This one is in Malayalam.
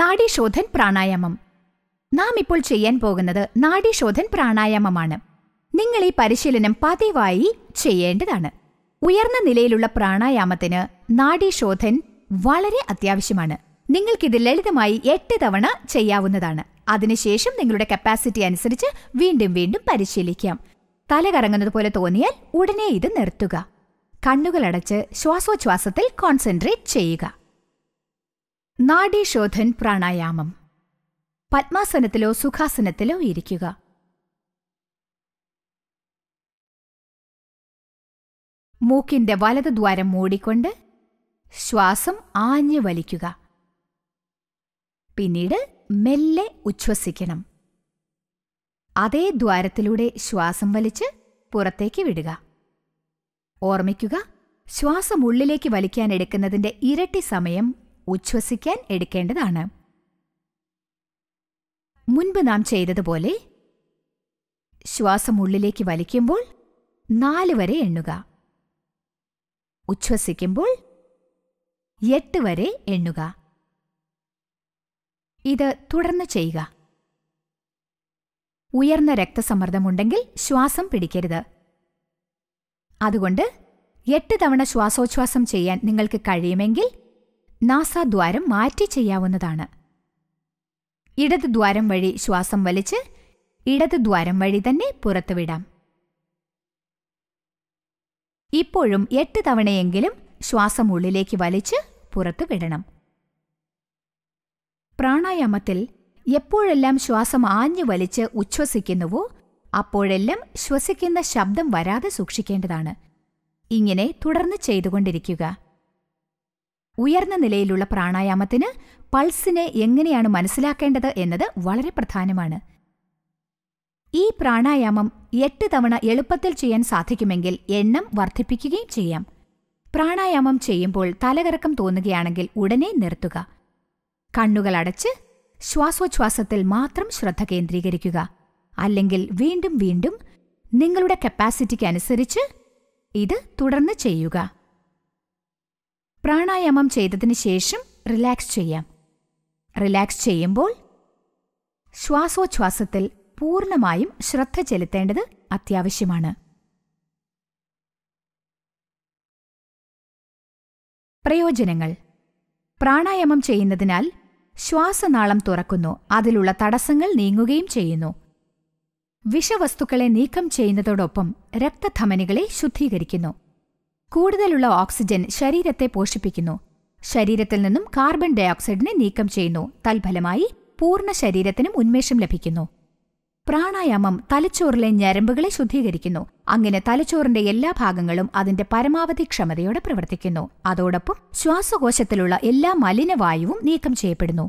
നാഡീശോധൻ പ്രാണായാമം. നാം ഇപ്പോൾ ചെയ്യാൻ പോകുന്നത് നാഡീശോധൻ പ്രാണായാമമാണ്. നിങ്ങൾ ഈ പരിശീലനം പതിവായി ചെയ്യേണ്ടതാണ്. ഉയർന്ന നിലയിലുള്ള പ്രാണായാമത്തിന് നാഡീശോധൻ വളരെ അത്യാവശ്യമാണ്. നിങ്ങൾക്കിത് ലളിതമായി 8 തവണ ചെയ്യാവുന്നതാണ്. അതിനുശേഷം നിങ്ങളുടെ കപ്പാസിറ്റി അനുസരിച്ച് വീണ്ടും വീണ്ടും പരിശീലിക്കാം. തല കറങ്ങുന്നത് പോലെ തോന്നിയാൽ ഉടനെ ഇത് നിർത്തുക. കണ്ണുകളടച്ച് ശ്വാസോച്ഛ്വാസത്തിൽ കോൺസെൻട്രേറ്റ് ചെയ്യുക. നാഡീശോധൻ പ്രാണായാമം. പദ്മാസനത്തിലോ സുഖാസനത്തിലോ ഇരിക്കുക. മൂക്കിന്റെ വലതുദ്വാരം മൂടിക്കൊണ്ട് ശ്വാസം ആഞ്ഞു വലിക്കുക. പിന്നീട് മെല്ലെ ഉച്ഛ്വസിക്കണം. അതേ ദ്വാരത്തിലൂടെ ശ്വാസം വലിച്ച് പുറത്തേക്ക് വിടുക. ഓർമ്മിക്കുക, ശ്വാസം ഉള്ളിലേക്ക് വലിക്കാൻ എടുക്കുന്നതിന്റെ ഇരട്ടി സമയം ഉച്ഛ്വസിക്കാൻ എടുക്കേണ്ടതാണ്. മുൻപ് നാം ചെയ്തതുപോലെ ശ്വാസം ഉള്ളിലേക്ക് വലിക്കുമ്പോൾ 4 വരെ എണ്ണുക. ഉച്ഛ്വസിക്കുമ്പോൾ 8 വരെ എണ്ണുക. ഇത് തുടർന്ന് ചെയ്യുക. ഉയർന്ന രക്തസമ്മർദ്ദമുണ്ടെങ്കിൽ ശ്വാസം പിടിക്കരുത്. അതുകൊണ്ട് 8 തവണ ശ്വാസോച്ഛ്വാസം ചെയ്യാൻ നിങ്ങൾക്ക് കഴിയുമെങ്കിൽ നാസാദ്വാരം മാറ്റി ചെയ്യാവുന്നതാണ്. ഇടത് ദ്വാരം വഴി ശ്വാസം വലിച്ച് ഇടത് ദ്വാരം വഴി തന്നെ പുറത്തുവിടാം. ഇപ്പോഴും 8 തവണയെങ്കിലും ശ്വാസം ഉള്ളിലേക്ക് വലിച്ച് പുറത്തുവിടണം. പ്രാണായാമത്തിൽ എപ്പോഴെല്ലാം ശ്വാസം ആഞ്ഞു വലിച്ച് ഉച്ഛ്വസിക്കുന്നുവോ അപ്പോഴെല്ലാം ശ്വസിക്കുന്ന ശബ്ദം വരാതെ സൂക്ഷിക്കേണ്ടതാണ്. ഇങ്ങനെ തുടർന്ന് ചെയ്തുകൊണ്ടിരിക്കുക. ഉയർന്ന നിലയിലുള്ള പ്രാണായാമത്തിന് പൾസിനെ എങ്ങനെയാണ് മനസ്സിലാക്കേണ്ടത് എന്നത് വളരെ പ്രധാനമാണ്. ഈ പ്രാണായാമം 8 തവണ എളുപ്പത്തിൽ ചെയ്യാൻ സാധിക്കുമെങ്കിൽ എണ്ണം വർദ്ധിപ്പിക്കുകയും ചെയ്യാം. പ്രാണായാമം ചെയ്യുമ്പോൾ തലകറക്കം തോന്നുകയാണെങ്കിൽ ഉടനെ നിർത്തുക. കണ്ണുകൾ അടച്ച് ശ്വാസോച്ഛ്വാസത്തിൽ മാത്രം ശ്രദ്ധ കേന്ദ്രീകരിക്കുക. അല്ലെങ്കിൽ വീണ്ടും വീണ്ടും നിങ്ങളുടെ കപ്പാസിറ്റിക്ക് അനുസരിച്ച് ഇത് തുടർന്ന് ചെയ്യുക. പ്രാണായാമം ചെയ്തതിനു ശേഷം റിലാക്സ് ചെയ്യാം. റിലാക്സ് ചെയ്യുമ്പോൾ ശ്വാസോച്ഛ്വാസത്തിൽ പൂർണ്ണമായും ശ്രദ്ധ ചെലുത്തേണ്ടത് അത്യാവശ്യമാണ്. പ്രയോജനങ്ങൾ. പ്രാണായാമം ചെയ്യുന്നതിനാൽ ശ്വാസനാളം തുറക്കുന്നു. അതിലുള്ള തടസ്സങ്ങൾ നീങ്ങുകയും ചെയ്യുന്നു. വിഷവസ്തുക്കളെ നീക്കം ചെയ്യുന്നതോടൊപ്പം രക്തധമനികളെ ശുദ്ധീകരിക്കുന്നു. കൂടുതലുള്ള ഓക്സിജൻ ശരീരത്തെ പോഷിപ്പിക്കുന്നു. ശരീരത്തിൽ നിന്നും കാർബൺ ഡയോക്സൈഡിനെ നീക്കം ചെയ്യുന്നു. തൽഫലമായി പൂർണ്ണ ശരീരത്തിനും ഉന്മേഷം ലഭിക്കുന്നു. പ്രാണായാമം തലച്ചോറിലെ ഞരമ്പുകളെ ശുദ്ധീകരിക്കുന്നു. അങ്ങനെ തലച്ചോറിന്റെ എല്ലാ ഭാഗങ്ങളും അതിന്റെ പരമാവധി ക്ഷമതയോടെ പ്രവർത്തിക്കുന്നു. അതോടൊപ്പം ശ്വാസകോശത്തിലുള്ള എല്ലാ മലിനവായുവും നീക്കം ചെയ്യപ്പെടുന്നു.